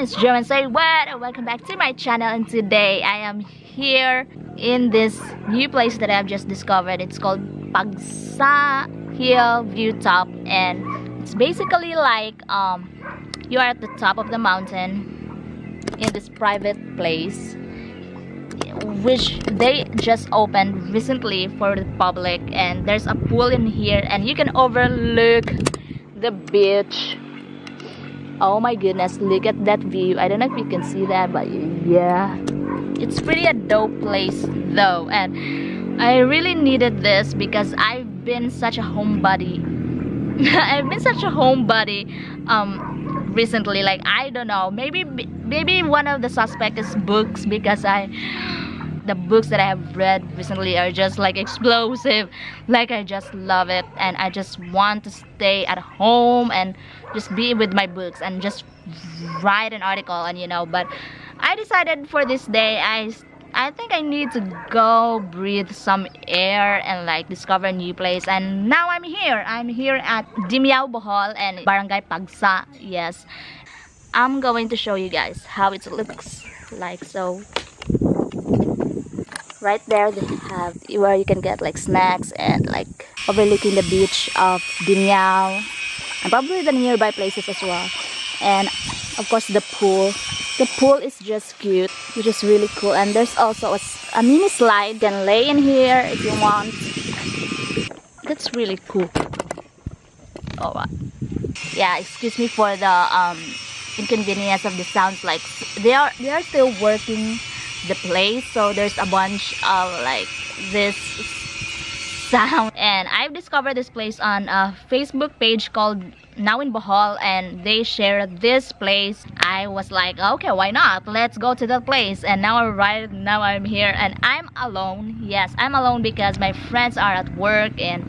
It's Johan. Say what? Welcome back to my channel, and today I am here in this new place that I've just discovered. It's called Pagsa Hilltop, and it's basically like you are at the top of the mountain in this private place, which they just opened recently for the public, and there's a pool in here and you can overlook the beach. Oh my goodness, look at that view. I don't know if you can see that, but yeah, it's pretty a dope place though, and I really needed this because I've been such a homebody. I've been such a homebody recently. Like, I don't know, maybe one of the suspect is books, because the books that I have read recently are just like explosive. Like, I just love it, and I just want to stay at home and just be with my books and just write an article, and but I decided for this day I think I need to go breathe some air and like discover a new place. And now I'm here at Dimiao, Bohol, and Barangay Pagsa. Yes, I'm going to show you guys how it looks like. So right there they have where you can get like snacks and like overlooking the beach of Dimiao and probably the nearby places as well. And of course the pool is just cute, which is really cool. And there's also a mini slide. You can lay in here if you want. That's really cool. Alright, yeah, excuse me for the inconvenience of the sounds. Like, they are still working the place, so there's a bunch of like this sound. And I've discovered this place on a Facebook page called Now in Bohol, and they share this place. I was like, okay, why not, let's go to that place. And now I'm here, and I'm alone. Yes, I'm alone because my friends are at work, and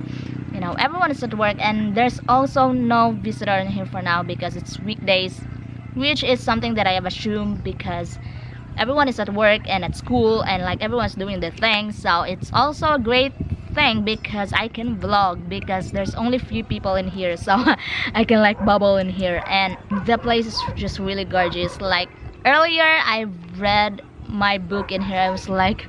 everyone is at work, and there's also no visitor in here for now because it's weekdays, which is something that I have assumed because everyone is at work and at school, and like everyone's doing their thing. So it's also a great thing because I can vlog because there's only few people in here, so I can like bubble in here. And the place is just really gorgeous. Like, earlier I read my book in here, I was like,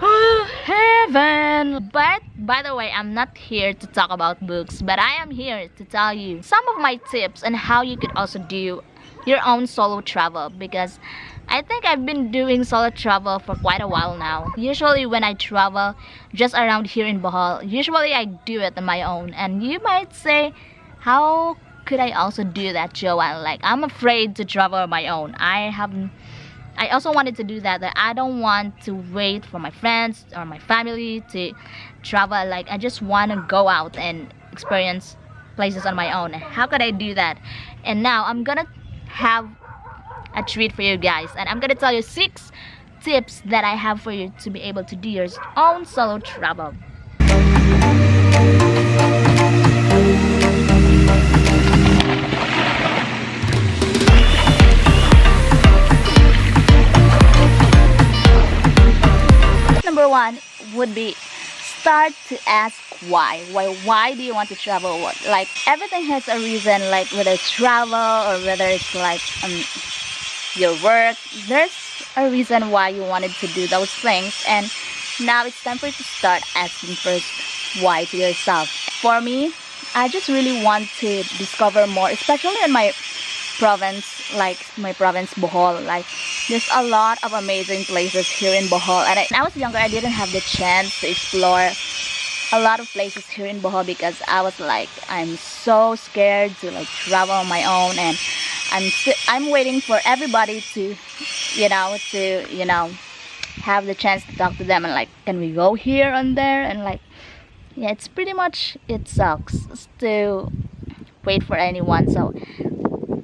oh, heaven. But by the way, I'm not here to talk about books, but I am here to tell you some of my tips on how you could also do your own solo travel, because I think I've been doing solo travel for quite a while now. Usually when I travel just around here in Bohol, usually I do it on my own. And you might say, how could I also do that, Johan? Like, I'm afraid to travel on my own. I also wanted to do that, but I don't want to wait for my friends or my family to travel. Like, I just want to go out and experience places on my own. How could I do that? And now I'm gonna have a treat for you guys, and I'm gonna tell you 6 tips that I have for you to be able to do your own solo travel. Number 1 would be start to ask why do you want to travel. Like, everything has a reason, like whether it's travel or whether it's like your work. There's a reason why you wanted to do those things, and now it's time for you to start asking first why to yourself. For me, I just really want to discover more, especially in my province, like my province Bohol. Like, there's a lot of amazing places here in Bohol, and when I was younger I didn't have the chance to explore a lot of places here in Bohol because I was like, I'm so scared to like travel on my own, and I'm waiting for everybody to, have the chance to talk to them and like, can we go here and there, and like, yeah, it's pretty much, it sucks to wait for anyone. So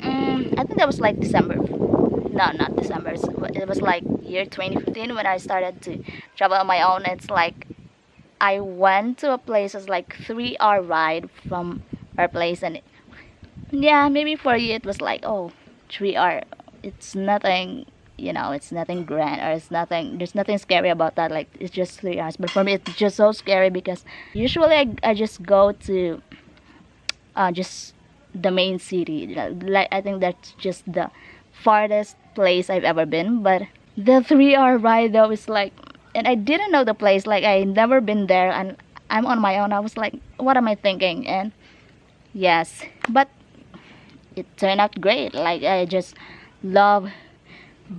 I think that was like December. No, not December. It was like year 2015 when I started to travel on my own. It's like I went to a place. It's like 3 hour ride from our place, and yeah, maybe for you it was like, oh, 3 hour. It's nothing, it's nothing grand, or it's nothing. There's nothing scary about that. Like, it's just 3 hours. But for me, it's just so scary because usually I just go to just the main city. Like, I think that's just the farthest place I've ever been. But the 3 hour ride though is like, and I didn't know the place. Like, I never been there, and I'm on my own. I was like, what am I thinking? And yes, but it turned out great. Like, I just love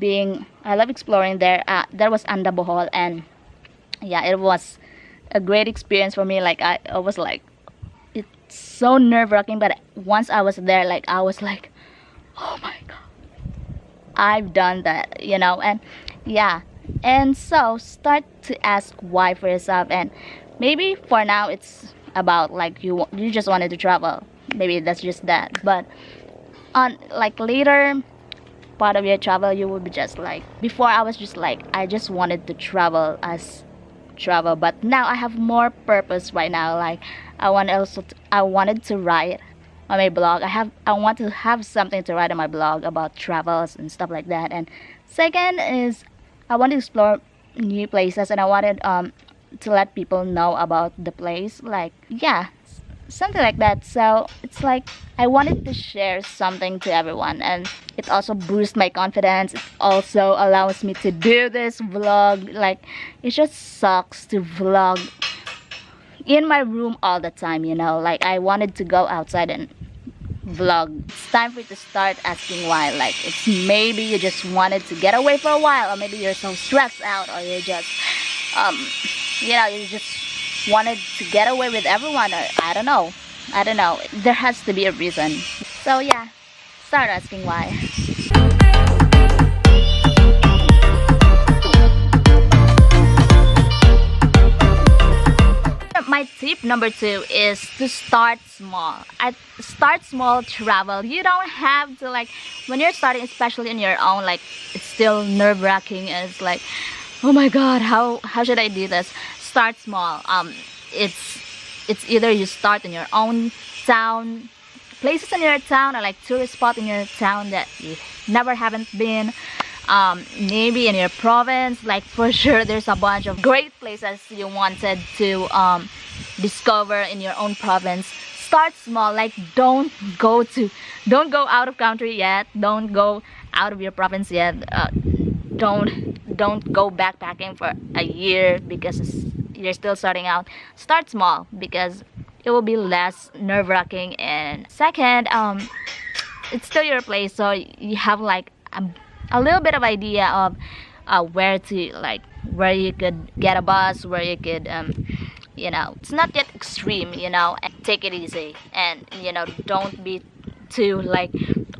I love exploring there. There was under Bohol, and yeah, it was a great experience for me. Like, I was like, it's so nerve-wracking, but once I was there, like, I was like, oh my god, I've done that, and yeah. And so start to ask why for yourself, and maybe for now it's about like you just wanted to travel. Maybe that's just that, but on like later part of your travel, you will be just like, before I was just like, I just wanted to travel as travel, but now I have more purpose right now. Like, I wanted to write on my blog. I want to have something to write on my blog about travels and stuff like that. And second is, I want to explore new places, and I wanted to let people know about the place. Like, yeah, something like that. So it's like I wanted to share something to everyone, and it also boosts my confidence. It also allows me to do this vlog. Like, it just sucks to vlog in my room all the time, like, I wanted to go outside and vlog. It's time for you to start asking why. Like, it's maybe you just wanted to get away for a while, or maybe you're so stressed out, or you're just you just wanted to get away with everyone, or I don't know. There has to be a reason. So yeah, start asking why. My tip number 2 is to start small. Start small travel. You don't have to, like, when you're starting, especially on your own, like, it's still nerve-wracking, and it's like, oh my god, how should I do this? Start small. It's either you start in your own town, places in your town, or like tourist spot in your town that you never haven't been. Maybe in your province. Like, for sure there's a bunch of great places you wanted to discover in your own province. Start small. Like, don't go out of country yet, don't go out of your province yet, don't go backpacking for a year because you're still starting out. Start small because it will be less nerve-wracking. And second, it's still your place, so you have like a little bit of idea of where you could get a bus, where you could it's not yet extreme, and take it easy, and don't be too like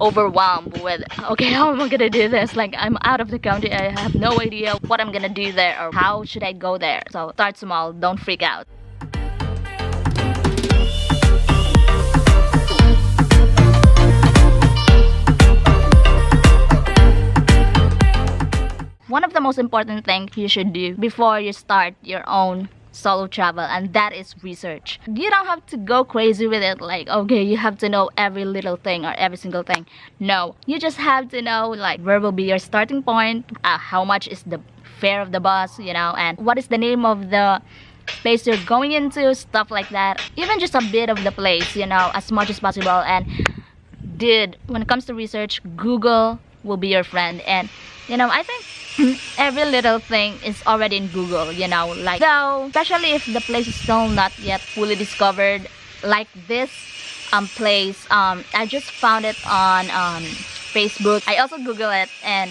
overwhelmed with, okay, how am I gonna do this? Like, I'm out of the country, I have no idea what I'm gonna do there, or how should I go there. So start small, don't freak out. One of the most important things you should do before you start your own solo travel, and that is research. You don't have to go crazy with it, like, okay, you have to know every little thing or every single thing. No, you just have to know, like, where will be your starting point, how much is the fare of the bus, and what is the name of the place you're going into, stuff like that. Even just a bit of the place, as much as possible. And dude, when it comes to research, Google will be your friend. And I think every little thing is already in Google, like, though, especially if the place is still not yet fully discovered, like this place. I just found it on Facebook. I also Google it, and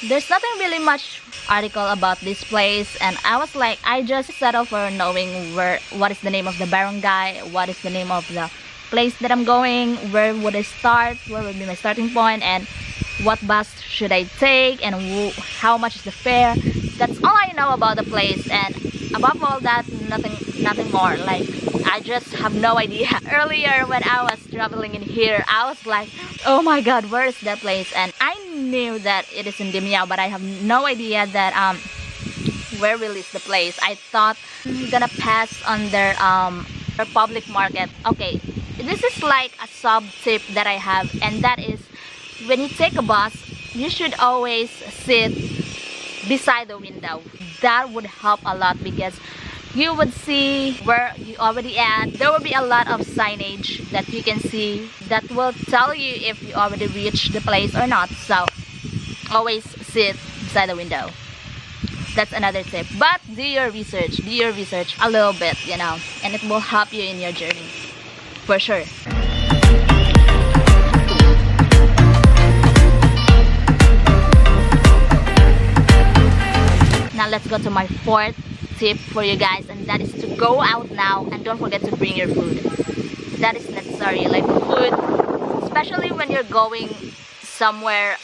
there's nothing really much article about this place, and I was like, I just settled for knowing what is the name of the barangay, what is the name of the place that I'm going, where would I start, where would be my starting point, and what bus should I take, and how much is the fare. That's all I know about the place, and above all that, nothing more. Like, I just have no idea. Earlier when I was traveling in here, I was like, oh my god, where is that place? And I knew that it is in Dimiao, but I have no idea that where really is the place. I thought I'm gonna pass on their public market. Okay, this is like a sub tip that I have, and that is, when you take a bus, you should always sit beside the window. That would help a lot, because you would see where you already at. There will be a lot of signage that you can see that will tell you if you already reached the place or not. So always sit beside the window. That's another tip. But do your research a little bit, you know, and it will help you in your journey for sure. Now let's go to my fourth tip for you guys, and that is to go out now and don't forget to bring your food. That is necessary. Like, food, especially when you're going somewhere,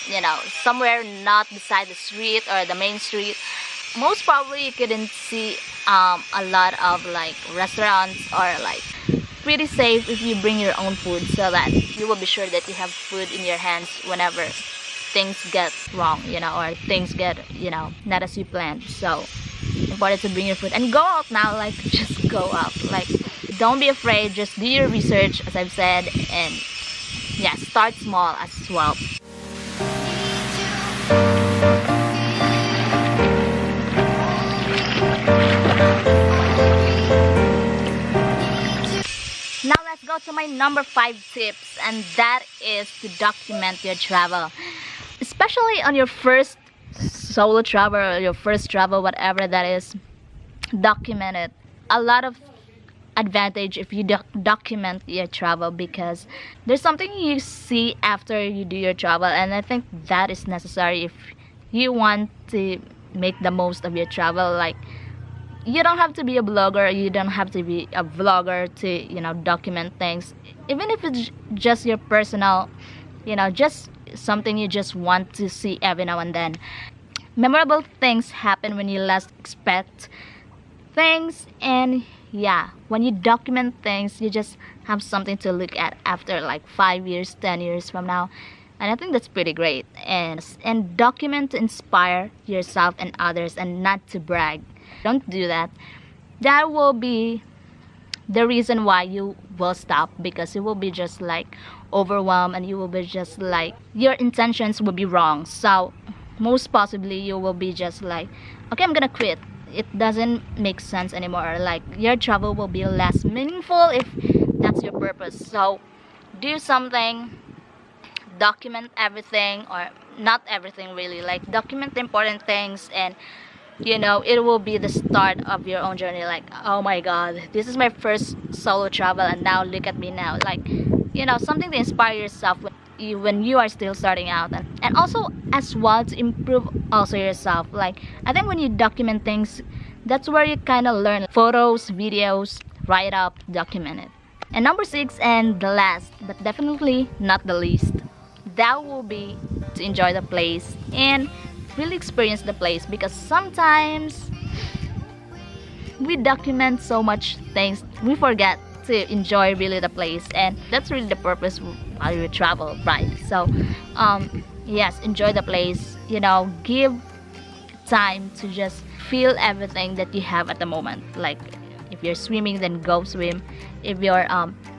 you know, somewhere not beside the street or the main street. Most probably you couldn't see a lot of like restaurants, or like, pretty safe if you bring your own food, so that you will be sure that you have food in your hands whenever things get wrong, you know, or things get, you know, not as you planned. So important to bring your food and go out now. Like, just go out. Like, don't be afraid, just do your research, as I've said, and yeah, start small as well. Now let's go to my number 5 tips, and that is to document your travel. Especially on your first solo travel or your first travel, whatever that is, document it. A lot of advantage if you document your travel, because there's something you see after you do your travel, and I think that is necessary if you want to make the most of your travel. Like, you don't have to be a blogger, you don't have to be a vlogger to, you know, document things, even if it's just your personal, you know, just something you just want to see every now and then. Memorable things happen when you least expect things, and yeah, when you document things, you just have something to look at after like 5 years, 10 years from now, and I think that's pretty great. And document to inspire yourself and others, and not to brag. Don't do that. That will be the reason why you will stop, because you will be just like overwhelmed, and you will be just like, your intentions will be wrong. So most possibly you will be just like, okay, I'm gonna quit. It doesn't make sense anymore. Like, your travel will be less meaningful if that's your purpose. So do something, document everything, or not everything really, like document the important things, and you know, it will be the start of your own journey. Like, oh my god, this is my first solo travel, and now look at me now. Like, you know, something to inspire yourself when you are still starting out, and also as well to improve also yourself. Like, I think when you document things, that's where you kind of learn. Photos, videos, write up, document it. And number 6, and the last but definitely not the least, that will be to enjoy the place and really experience the place, because sometimes we document so much things, we forget to enjoy really the place, and that's really the purpose while you travel, right? So yes, enjoy the place, you know, give time to just feel everything that you have at the moment. Like, if you're swimming, then go swim. If you're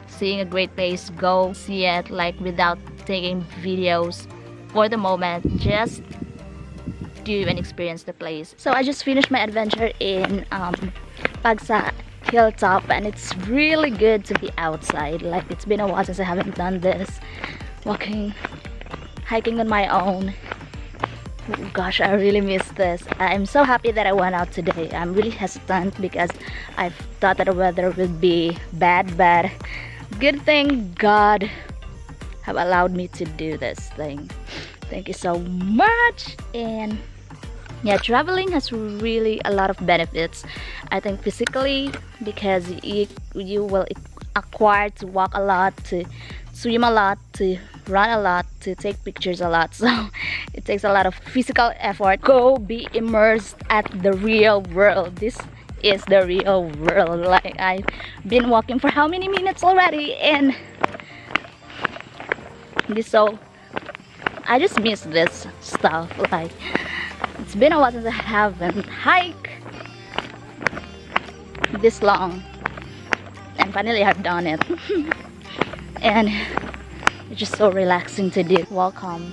seeing a great place, go see it, like, without taking videos for the moment. Just do and experience the place. So I just finished my adventure in Pagsa Hilltop, and it's really good to be outside. Like, it's been a while since I haven't done this, hiking on my own. Oh gosh, I really miss this. I'm so happy that I went out today. I'm really hesitant because I thought that the weather would be bad, but good thing God have allowed me to do this thing. Thank you so much. And yeah, traveling has really a lot of benefits. I think physically, because you will acquire to walk a lot, to swim a lot, to run a lot, to take pictures a lot. So it takes a lot of physical effort. Go be immersed at the real world. This is the real world. Like, I've been walking for how many minutes already, and this, so I just miss this stuff. Like, it's been a while since I haven't hiked this long, and finally I've done it. And it's just so relaxing to do. Welcome,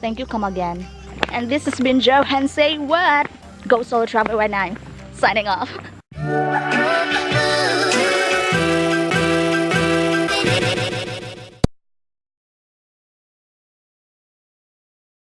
thank you, come again. And this has been Johan. Say what? Go solo travel right now. Signing off.